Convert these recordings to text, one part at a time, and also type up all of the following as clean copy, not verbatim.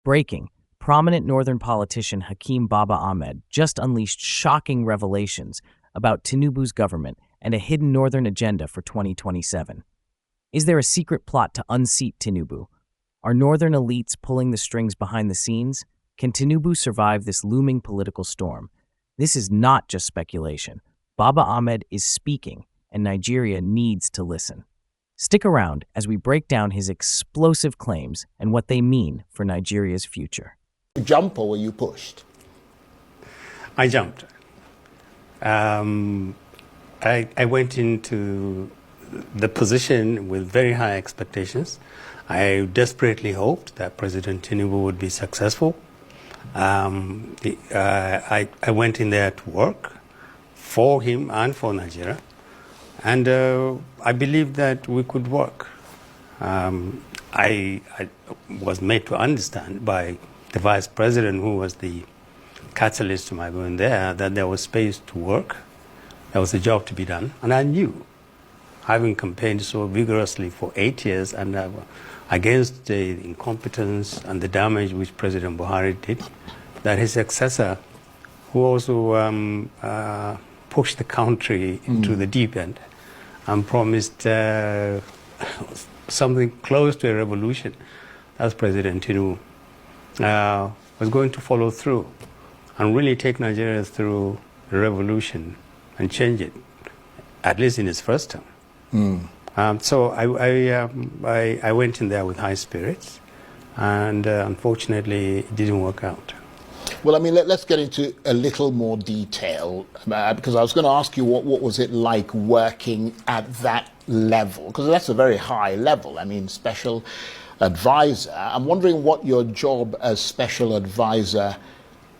Breaking. Prominent northern politician Hakeem Baba-Ahmed just unleashed shocking revelations about Tinubu's government and a hidden northern agenda for 2027. Is there a secret plot to unseat Tinubu? Are northern elites pulling the strings behind the scenes? Can Tinubu survive this looming political storm? This is not just speculation. Baba-Ahmed is speaking, and Nigeria needs to listen. Stick around as we break down his explosive claims and what they mean for Nigeria's future. Jump, or were you pushed? I jumped. I went into the position with very high expectations. I desperately hoped that President Tinubu would be successful. I went in there to work for him and for Nigeria. And I believed that we could work. I was made to understand by the vice president, who was the catalyst to my going there, that there was space to work. There was a job to be done. And I knew, having campaigned so vigorously for 8 years and against the incompetence and the damage which President Buhari did, that his successor, who also pushed the country into the deep end and promised something close to a revolution, as President Tinubu, was going to follow through and really take Nigeria through the revolution and change it, at least in his first term. So I went in there with high spirits, and unfortunately it didn't work out. Well, I mean, let's get into a little more detail, because I was going to ask you what was it like working at that level, because that's a very high level. I mean, special advisor. I'm wondering what your job as special advisor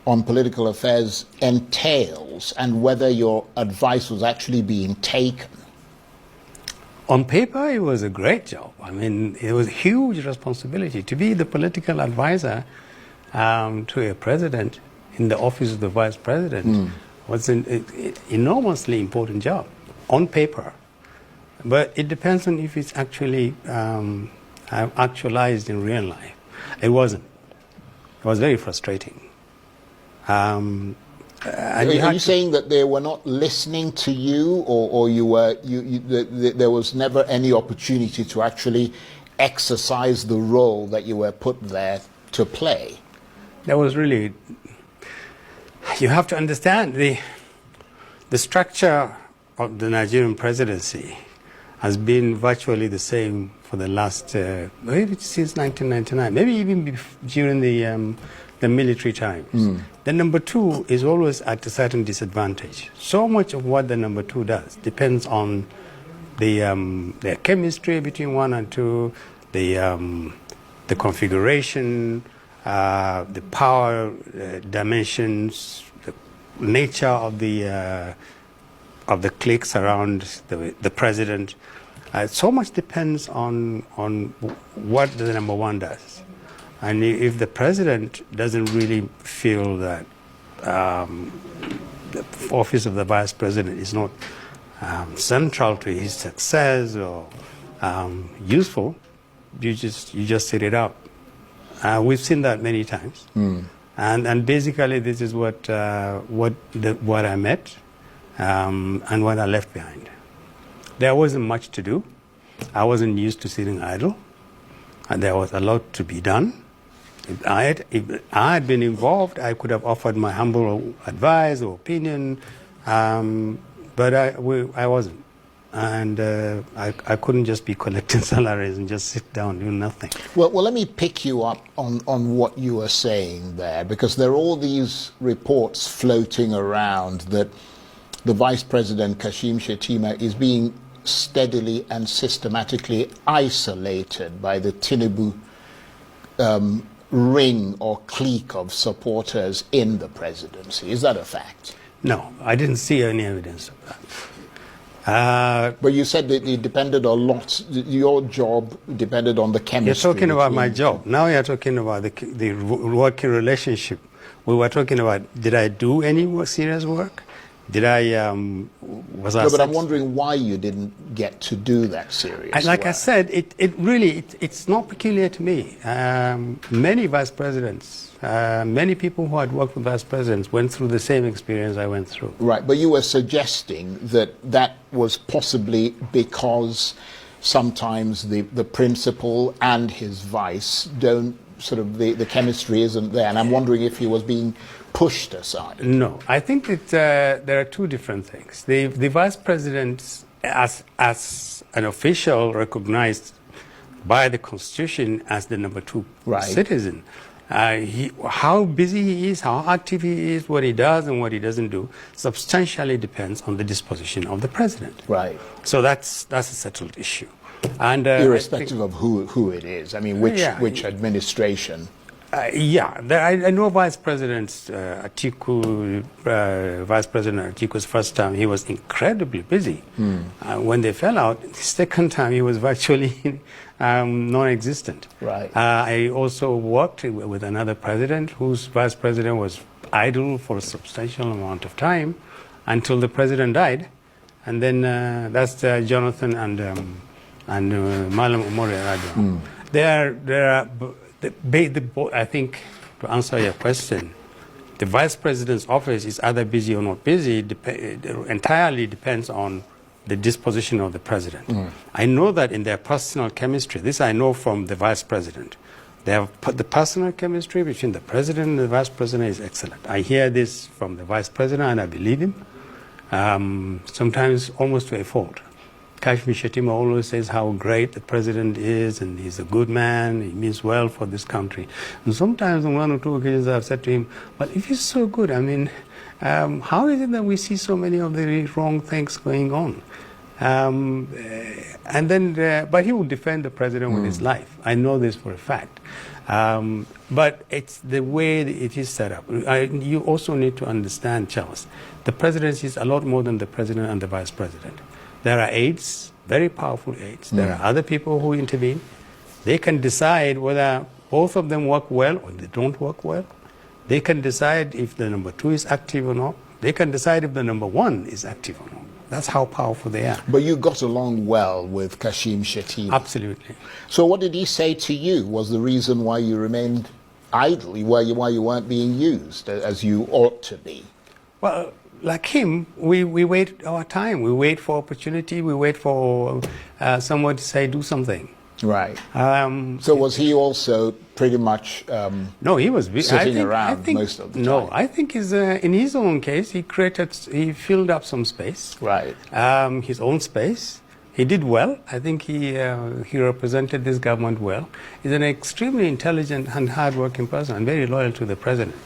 on political affairs entails and whether your advice was actually being taken. On paper, it was a great job. I mean, it was a huge responsibility to be the political advisor to a president in the office of the vice president. Was an enormously important job on paper, but it depends on if it's actually actualized in real life. It wasn't. It was very frustrating. Are you saying that they were not listening to you, or there was never any opportunity to actually exercise the role that you were put there to play? There was really, you have to understand the structure of the Nigerian presidency has been virtually the same for the last, maybe since 1999, maybe even during the military times. The number two is always at a certain disadvantage. So much of what the number two does depends on the chemistry between one and two, the configuration, the power dimensions, the nature of the cliques around the president. So much depends on what the number one does. And if the president doesn't really feel that the office of the vice president is not central to his success or useful, you just set it up. We've seen that many times, and basically this is what I met and what I left behind. There wasn't much to do. I wasn't used to sitting idle, and there was a lot to be done. If I had been involved, I could have offered my humble advice or opinion, but I wasn't. And I couldn't just be collecting salaries and just sit down and do nothing. Well, let me pick you up on what you were saying there, because there are all these reports floating around that the Vice President, Kashim Shettima, is being steadily and systematically isolated by the Tinubu ring or clique of supporters in the presidency. Is that a fact? No, I didn't see any evidence of that. But you said that it depended a lot, your job depended on the chemistry. You're talking about my job. Now you're talking about the working relationship. We were talking about, did I do any serious work? Did I, was I... No, but I'm wondering why you didn't get to do that serious Like I work. said, it's not peculiar to me. Many vice presidents, many people who had worked with vice presidents went through the same experience I went through. Right, but you were suggesting that that was possibly because sometimes the principal and his vice don't sort of, the chemistry isn't there, and I'm wondering if he was being pushed aside. No, I think that there are two different things. The vice president, as an official recognized by the Constitution as the number 2 Right. citizen, how busy he is, how active he is, what he does and what he doesn't do, substantially depends on the disposition of the president. Right. So that's a settled issue. And Irrespective of who it is, I mean, which administration. I know Vice President Atiku, Vice President Atiku's first time, he was incredibly busy. When they fell out, the second time he was virtually non-existent. Right. I also worked with another president whose vice president was idle for a substantial amount of time until the president died. And then that's Jonathan and Malam Umar Yar'Adua. I think, to answer your question, the vice president's office is either busy or not busy. It entirely depends on the disposition of the president. I know that in their personal chemistry, this I know from the vice president, they have put the personal chemistry between the president and the vice president is excellent. I hear this from the vice president and I believe him, sometimes almost to a fault. Kashmir Shettima always says how great the president is and he's a good man, he means well for this country. And sometimes on one or two occasions I've said to him, but if he's so good, I mean, how is it that we see so many of the wrong things going on? But he would defend the president with his life. I know this for a fact. But it's the way it is set up. You also need to understand, Charles, the presidency is a lot more than the president and the vice president. There are aides, very powerful aides. There are other people who intervene. They can decide whether both of them work well or they don't work well. They can decide if the number 2 is active or not. They can decide if the number 1 is active or not. That's how powerful they are. But you got along well with Kashim Shettima. Absolutely. So what did he say to you was the reason why you remained idle, why you weren't being used as you ought to be? Well, like him, we wait our time. We wait for opportunity. We wait for someone to say, do something. Right. So was he also pretty much no, he was sitting around most of the time? No, I think in his own case, he filled up some space. Right. His own space. He did well. I think he represented this government well. He's an extremely intelligent and hard-working person and very loyal to the president.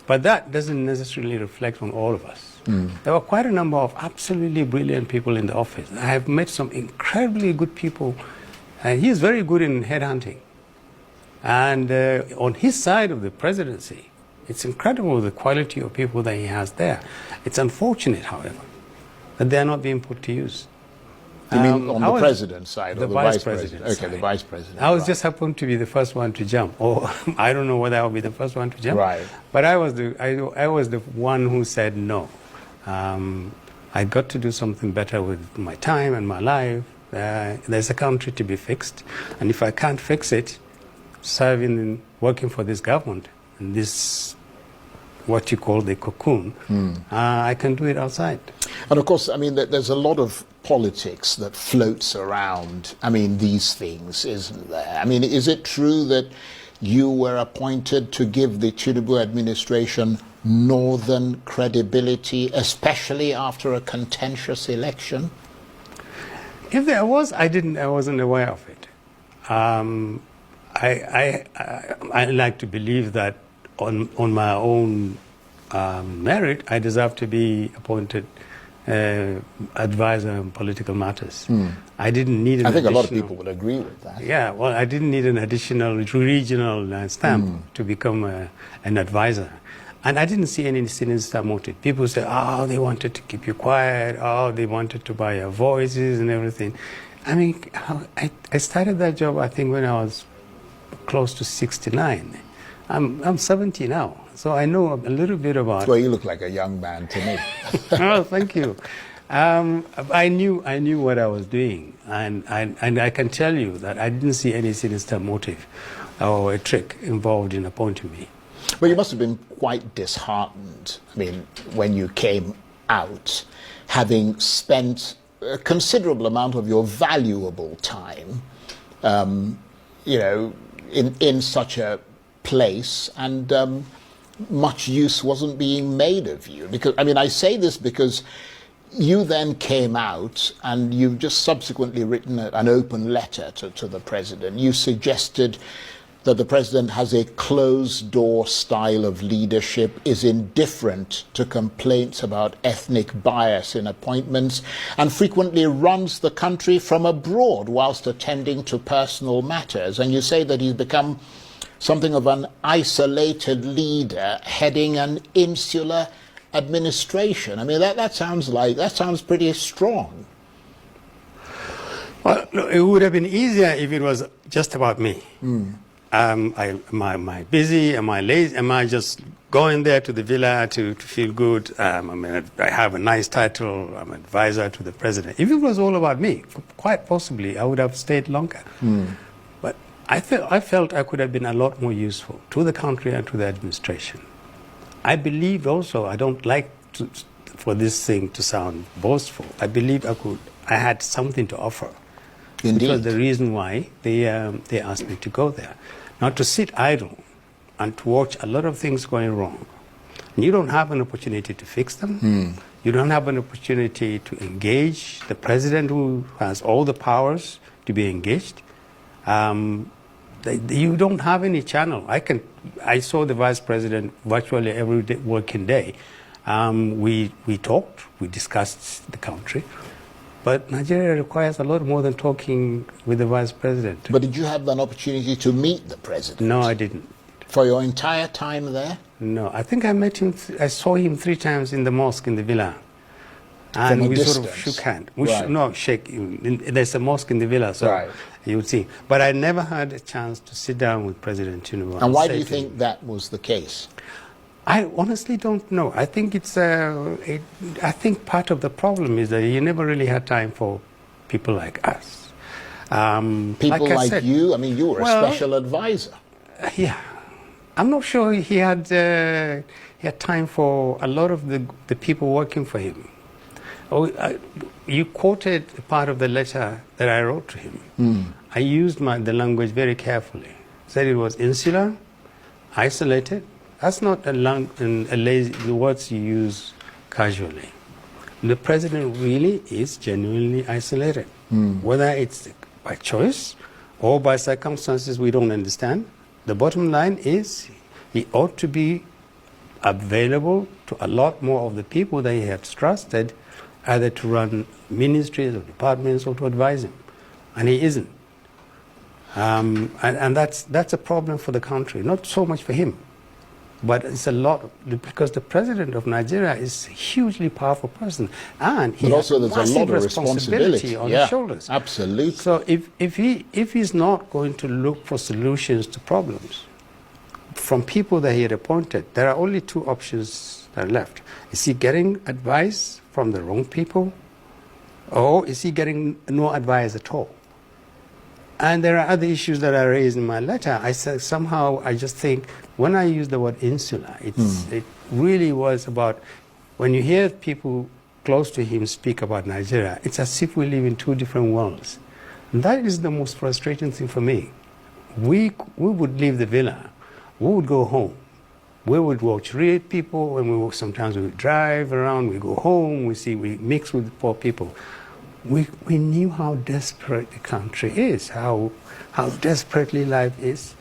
But that doesn't necessarily reflect on all of us. There were quite a number of absolutely brilliant people in the office. I have met some incredibly good people. He is very good in headhunting. And on his side of the presidency, it's incredible the quality of people that he has there. It's unfortunate, however, that they are not being put to use. You mean on the president's side or the vice president? Okay, side. The vice president. I was just happened to be the first one to jump, or I don't know whether I will be the first one to jump. Right. But I was the one who said no. I got to do something better with my time and my life. There's a country to be fixed, and if I can't fix it, working for this government and this, what you call the cocoon, I can do it outside. And of course, I mean, there's a lot of politics that floats around, I mean, these things, isn't there? I mean, is it true that you were appointed to give the Tinubu administration northern credibility, especially after a contentious election? If there was, I wasn't aware of it. I like to believe that on my own merit, I deserve to be appointed advisor on political matters. I didn't need I think a lot of people would agree with that. Yeah, well, I didn't need an additional regional stamp to become an advisor. And I didn't see any sinister motive. People say, oh, they wanted to keep you quiet, oh, they wanted to buy your voices and everything. I mean, I started that job, I think, when I was close to 69. I'm 70 now, so I know a little bit about. Well, you look like a young man to me. Oh, thank you. I knew what I was doing, and I can tell you that I didn't see any sinister motive or a trick involved in appointing me. Well, you must have been quite disheartened, I mean, when you came out, having spent a considerable amount of your valuable time, you know, in such a place, and much use wasn't being made of you. Because, I mean, I say this because you then came out and you've just subsequently written an open letter to the president. You suggested that the president has a closed-door style of leadership, is indifferent to complaints about ethnic bias in appointments, and frequently runs the country from abroad whilst attending to personal matters. And you say that he's become something of an isolated leader heading an insular administration. I mean, that sounds pretty strong. Well, it would have been easier if it was just about me. Am I busy? Am I lazy? Am I just going there to the villa to feel good? I mean, I have a nice title. I'm an advisor to the president. If it was all about me, quite possibly I would have stayed longer. But I felt I could have been a lot more useful to the country and to the administration. I believe also, I don't like for this thing to sound boastful. I believe I had something to offer. Indeed. Which was the reason why they asked me to go there. Not to sit idle and to watch a lot of things going wrong. And you don't have an opportunity to fix them. You don't have an opportunity to engage the president, who has all the powers to be engaged. You don't have any channel. I saw the vice president virtually every working day. We talked, we discussed the country. But Nigeria requires a lot more than talking with the vice president. But did you have an opportunity to meet the president? No, I didn't. For your entire time there? No, I think I met him. I saw him 3 times in the mosque in the villa, and we distance. sort of shook hands. Right. Shake. There's a mosque in the villa, so right. You would see. But I never had a chance to sit down with President Tinubu. And why do you think that was the case? I honestly don't know. I think I think part of the problem is that he never really had time for people like us. People like you? I mean, you were a special advisor. Yeah. I'm not sure he had time for a lot of the people working for him. You quoted part of the letter that I wrote to him. I used the language very carefully. Said it was insular, isolated. That's not a lazy, the words you use casually. The president really is genuinely isolated. Whether it's by choice or by circumstances we don't understand, the bottom line is he ought to be available to a lot more of the people that he has trusted, either to run ministries or departments or to advise him. And he isn't. And that's a problem for the country, not so much for him. But it's a lot, because the president of Nigeria is a hugely powerful person, and he has there's a lot of responsibility on his shoulders. Absolutely. So if he's not going to look for solutions to problems from people that he had appointed, there are only 2 options that are left. Is he getting advice from the wrong people, or is he getting no advice at all? And there are other issues that I raised in my letter. I said somehow I just think when I use the word insular, it really was about, when you hear people close to him speak about Nigeria, it's as if we live in 2 different worlds. And that is the most frustrating thing for me. We would leave the villa, we would go home, we would watch real people, and sometimes we would drive around, we go home, we mix with poor people. We knew how desperate the country is, how desperately life is,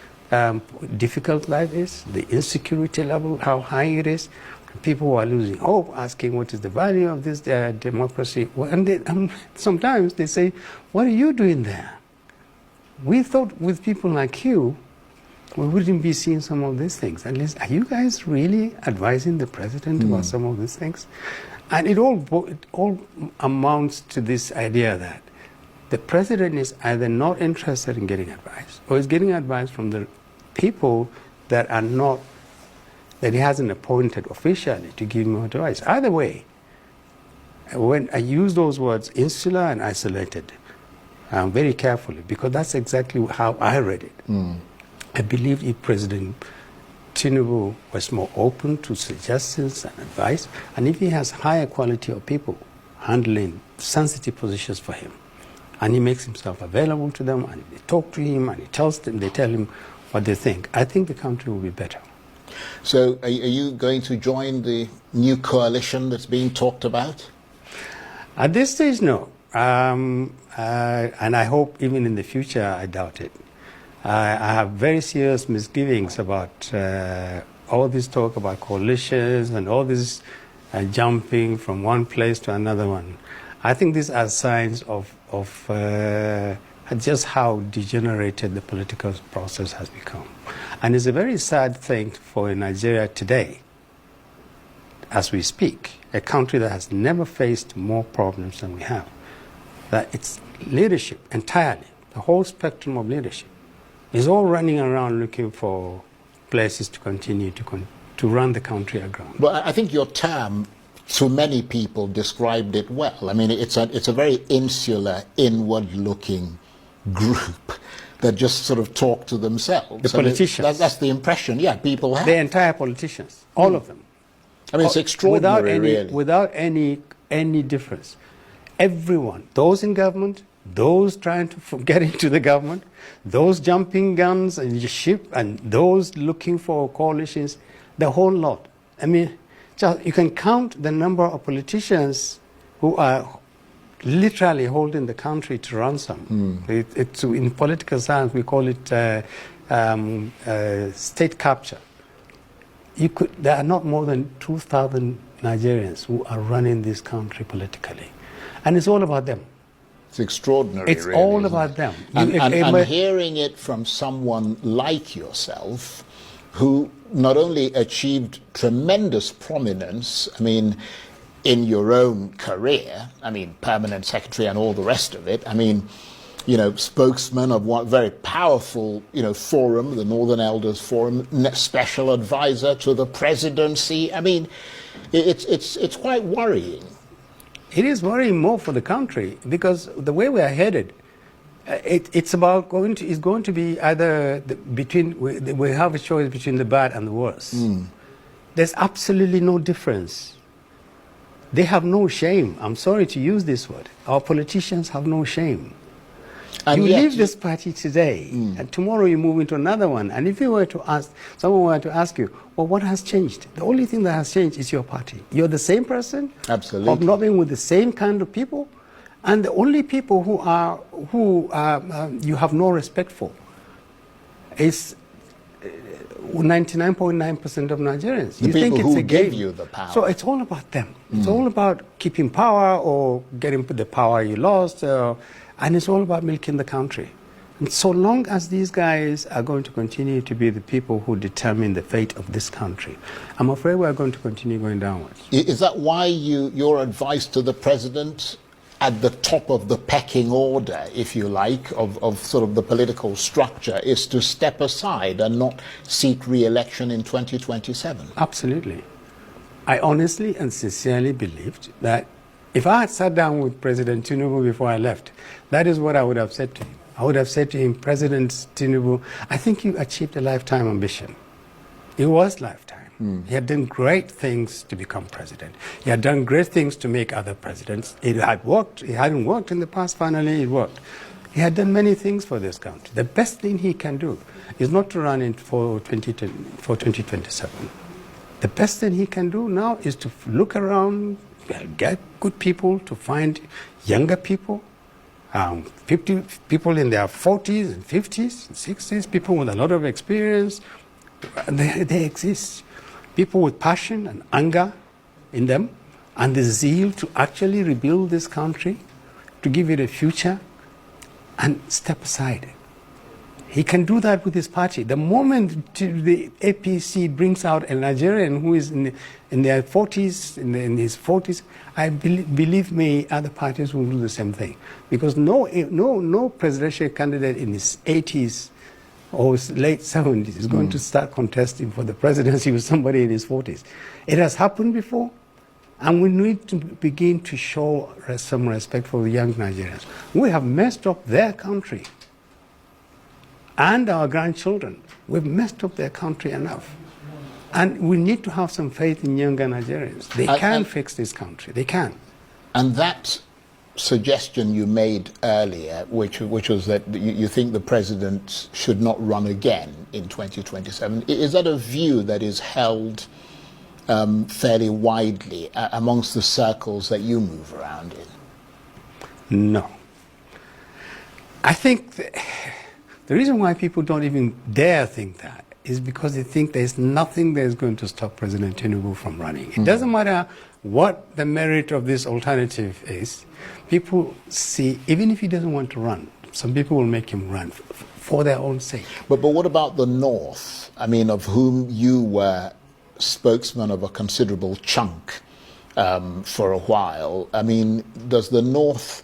difficult life is, the insecurity level, how high it is. People are losing hope, asking what is the value of this democracy. And sometimes they say, what are you doing there? We thought with people like you, we wouldn't be seeing some of these things. At least, are you guys really advising the president about some of these things? And it all amounts to this idea that the president is either not interested in getting advice, or is getting advice from the people that are not, that he hasn't appointed officially to give him advice. Either way, when I use those words, insular and isolated, very carefully, because that's exactly how I read it. I believe if President Tinubu was more open to suggestions and advice, and if he has higher quality of people handling sensitive positions for him, and he makes himself available to them, and they talk to him, and he tells them, they tell him what they think, I think the country will be better. So are you going to join the new coalition that's being talked about? At this stage, no. And I hope even in the future, I doubt it. I have very serious misgivings about all this talk about coalitions and all this jumping from one place to another one. I think these are signs of just how degenerated the political process has become. And it's a very sad thing for Nigeria today, as we speak, a country that has never faced more problems than we have, that its leadership entirely, the whole spectrum of leadership, is all running around looking for places to continue to run the country aground. Well, I think your term, to many people, described it well. I mean, it's a very insular, inward-looking group that just sort of talk to themselves. The politicians. I mean, that's the impression, yeah, people have. The entire politicians, all of them. I mean, it's extraordinary, really. Without any difference. Everyone, those in government, those trying to get into the government, those jumping guns and ship, and those looking for coalitions, the whole lot. I mean, just, you can count the number of politicians who are literally holding the country to ransom. In political science, we call it state capture. There are not more than 2,000 Nigerians who are running this country politically. And it's all about them. It's extraordinary, It's really, all about them. And hearing it from someone like yourself, who not only achieved tremendous prominence, I mean, in your own career, I mean, permanent secretary and all the rest of it, I mean, you know, spokesman of one very powerful, you know, forum, the Northern Elders Forum, special advisor to the presidency. I mean, it's quite worrying. It is worrying more for the country, because the way we are headed, it's going to be either we have a choice between the bad and the worse. There's absolutely no difference. They have no shame. I'm sorry to use this word. Our politicians have no shame. And you leave this party today, and tomorrow you move into another one. And if someone were to ask you, well, what has changed? The only thing that has changed is your party. You're the same person, absolutely, hobnobbing with the same kind of people, and the only people who you have no respect for is 99.9% of Nigerians. The people who give you the power. So it's all about them. It's all about keeping power or getting the power you lost. And it's all about milking the country. And so long as these guys are going to continue to be the people who determine the fate of this country, I'm afraid we're going to continue going downwards. Is that why your advice to the president, at the top of the pecking order, if you like, of sort of the political structure, is to step aside and not seek re-election in 2027? Absolutely. I honestly and sincerely believed that if I had sat down with President Tinubu before I left, that is what I would have said to him. I would have said to him, President Tinubu, I think you achieved a lifetime ambition. It was lifetime. He had done great things to become president. He had done great things to make other presidents. It had worked. It hadn't worked in the past. Finally, it worked. He had done many things for this country. The best thing he can do is not to run for 2027. The best thing he can do now is to look around, get good people, to find younger people, 50 people in their 40s and 50s and 60s, people with a lot of experience. They exist. People with passion and anger in them, and the zeal to actually rebuild this country, to give it a future, and step aside. He can do that with his party. The moment the APC brings out a Nigerian who is in their 40s, in his 40s, believe me, other parties will do the same thing. Because no presidential candidate in his 80s or late 70s is going to start contesting for the presidency with somebody in his 40s. It has happened before, and we need to begin to show some respect for the young Nigerians. We have messed up their country and our grandchildren. We've messed up their country enough. And we need to have some faith in younger Nigerians. They can fix this country. They can. And that suggestion you made earlier, which was that you think the president should not run again in 2027, is that a view that is held fairly widely amongst the circles that you move around in? No. I think the reason why people don't even dare think that is because they think there's nothing that is going to stop President Tinubu from running. It doesn't matter what the merit of this alternative is. People see, even if he doesn't want to run, some people will make him run for their own sake. But what about the North? I mean, of whom you were spokesman of a considerable chunk for a while. I mean, does the North...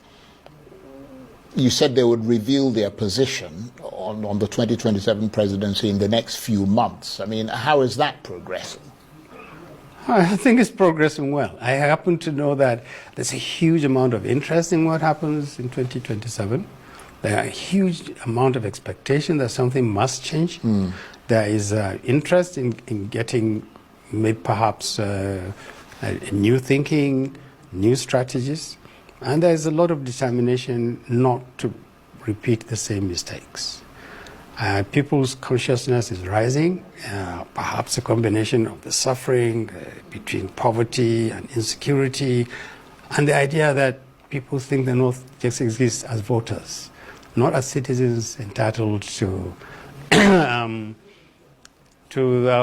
You said they would reveal their position on the 2027 presidency in the next few months. I mean, how is that progressing? I think it's progressing well. I happen to know that there's a huge amount of interest in what happens in 2027. There are a huge amount of expectation that something must change. There is interest in getting maybe perhaps new thinking, new strategies. And there is a lot of determination not to repeat the same mistakes. People's consciousness is rising, perhaps a combination of the suffering between poverty and insecurity, and the idea that people think the North just exists as voters, not as citizens entitled to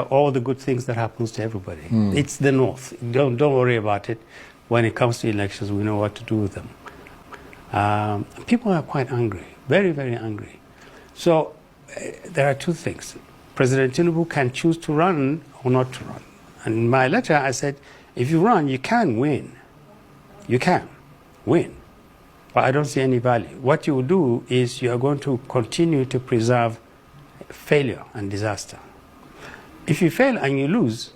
all the good things that happens to everybody. It's the North. Don't worry about it. When it comes to elections, we know what to do with them. People are quite angry, very, very angry. So there are two things. President Tinubu can choose to run or not to run. And in my letter, I said, if you run, you can win. You can win. But I don't see any value. What you will do is you are going to continue to preserve failure and disaster. If you fail and you lose,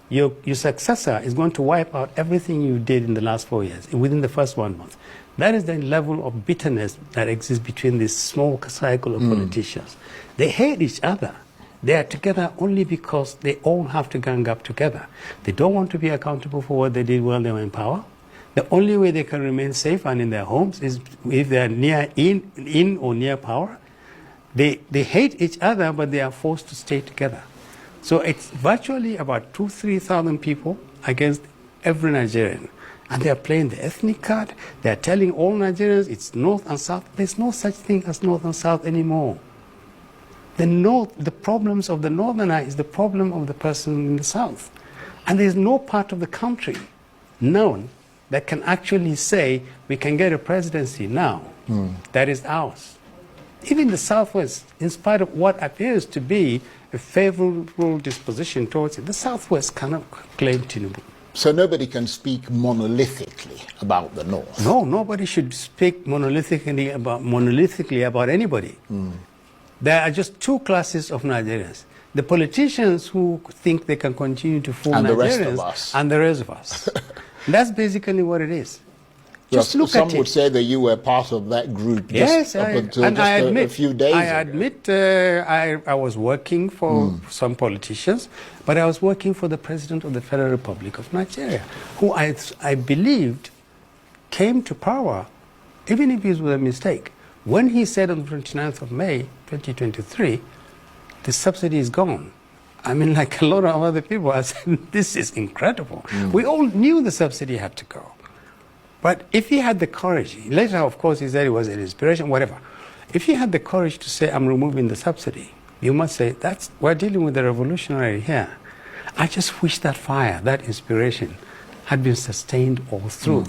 your successor is going to wipe out everything you did in the last 4 years, within the first 1 month. That is the level of bitterness that exists between this small cycle of politicians. They hate each other. They are together only because they all have to gang up together. They don't want to be accountable for what they did while they were in power. The only way they can remain safe and in their homes is if they are in or near power. They hate each other, but they are forced to stay together. So it's virtually about 2,000-3,000 people against every Nigerian. And they are playing the ethnic card. They are telling all Nigerians it's North and South. There's no such thing as North and South anymore. The problems of the Northerner is the problem of the person in the South. And there's no part of the country known that can actually say we can get a presidency now that is ours. Even the Southwest, in spite of what appears to be a favorable disposition towards it, the Southwest cannot claim Tinubu. So nobody can speak monolithically about the North? No, nobody should speak monolithically about anybody. There are just two classes of Nigerians. The politicians who think they can continue to fool and Nigerians, the rest of us. And the rest of us. That's basically what it is. Just look at it. Some would say that you were part of that group yes, up until a few days ago. I admit I was working for some politicians, but I was working for the President of the Federal Republic of Nigeria, who I believed came to power, even if it was a mistake. When he said on the 29th of May, 2023, the subsidy is gone. I mean, like a lot of other people, I said, this is incredible. We all knew the subsidy had to go. But if he had the courage, later, of course, he said it was an inspiration, whatever. If he had the courage to say, I'm removing the subsidy, you must say, we're dealing with a revolutionary here. I just wish that fire, that inspiration, had been sustained all through.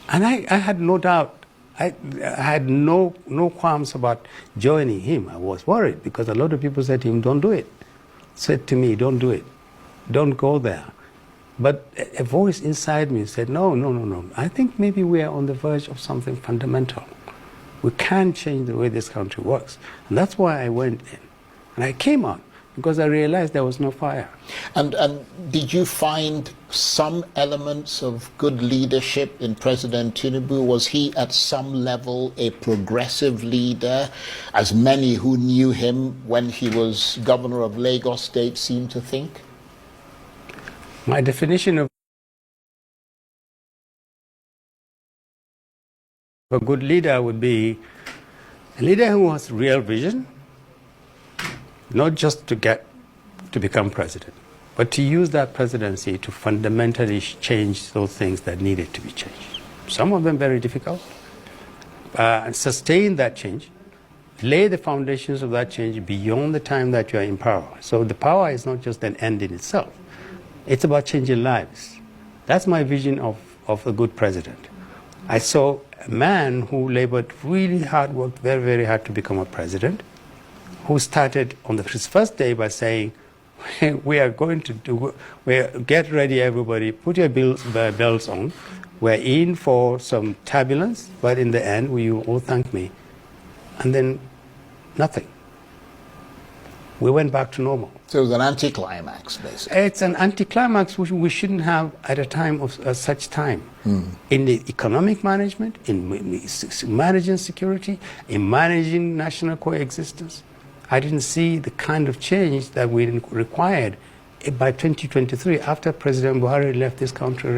And I had no doubt, I had no qualms about joining him. I was worried because a lot of people said to him, don't do it. Said to me, don't do it. Don't go there. But a voice inside me said, no. I think maybe we are on the verge of something fundamental. We can't change the way this country works. And that's why I went in. And I came out because I realized there was no fire. And did you find some elements of good leadership in President Tinubu? Was he at some level a progressive leader, as many who knew him when he was governor of Lagos State seem to think? My definition of a good leader would be a leader who has real vision, not just to become president, but to use that presidency to fundamentally change those things that needed to be changed. Some of them very difficult, and sustain that change, lay the foundations of that change beyond the time that you are in power. So the power is not just an end in itself. It's about changing lives. That's my vision of a good president. I saw a man who labored really hard, worked very, very hard to become a president, who started on his first day by saying, we are going to get ready everybody, put your belts on. We're in for some turbulence, but in the end, will you all thank me? And then nothing. We went back to normal. So it was an anticlimax, basically. It's an anticlimax which we shouldn't have at a time of such time. In the economic management, in managing security, in managing national coexistence. I didn't see the kind of change that we required by 2023 after President Buhari left this country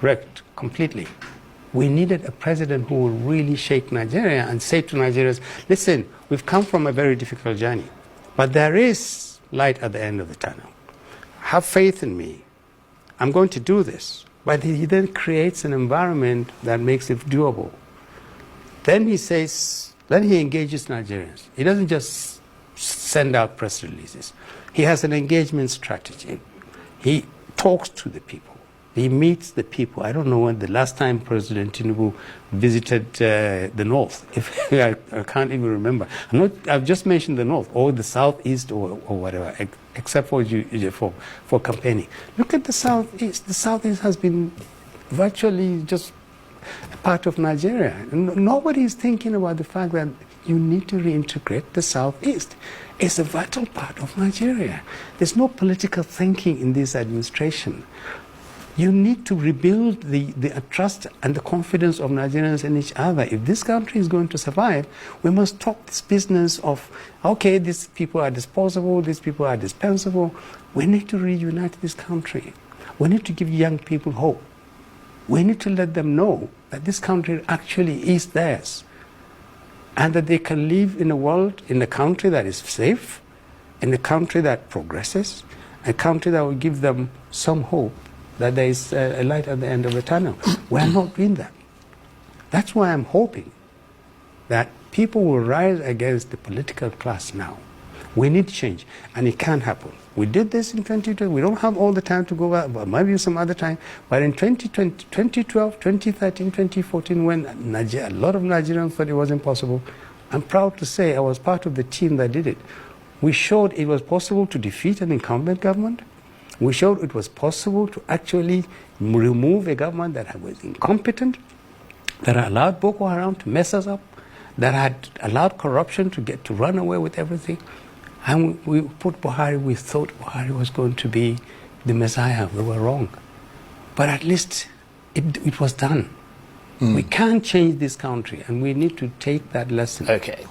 wrecked completely. We needed a president who would really shake Nigeria and say to Nigerians, listen, we've come from a very difficult journey, but there is light at the end of the tunnel. Have faith in me. I'm going to do this. But he then creates an environment that makes it doable. Then he says, then he engages Nigerians. He doesn't just send out press releases. He has an engagement strategy. He talks to the people. He meets the people. I don't know when the last time President Tinubu visited the North. I can't even remember. I've just mentioned the North or the Southeast or whatever, except for campaigning. Look at the Southeast. The Southeast has been virtually just a part of Nigeria. Nobody is thinking about the fact that you need to reintegrate the Southeast. It's a vital part of Nigeria. There's no political thinking in this administration. You need to rebuild the trust and the confidence of Nigerians in each other. If this country is going to survive, we must talk this business of, okay, these people are disposable, these people are dispensable. We need to reunite this country. We need to give young people hope. We need to let them know that this country actually is theirs and that they can live in a world, in a country that is safe, in a country that progresses, a country that will give them some hope that there is a light at the end of the tunnel. We are not doing that. That's why I'm hoping that people will rise against the political class now. We need change, and it can happen. We did this in 2020. We don't have all the time to go back, but maybe some other time. But in 2020, 2012, 2013, 2014, when a lot of Nigerians thought it was impossible, I'm proud to say I was part of the team that did it. We showed it was possible to defeat an incumbent government. We showed it was possible to actually remove a government that was incompetent, that allowed Boko Haram to mess us up, that had allowed corruption to run away with everything. And we put Buhari, we thought Buhari was going to be the Messiah. We were wrong. But at least it was done. We can't change this country, and we need to take that lesson. Okay.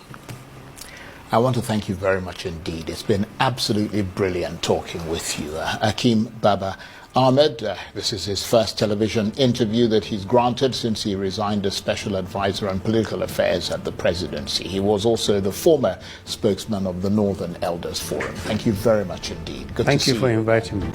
I want to thank you very much indeed. It's been absolutely brilliant talking with you. Hakeem Baba-Ahmed, this is his first television interview that he's granted since he resigned as Special Advisor on Political Affairs at the Presidency. He was also the former spokesman of the Northern Elders Forum. Thank you very much indeed. Good to see you. Thank you for inviting me.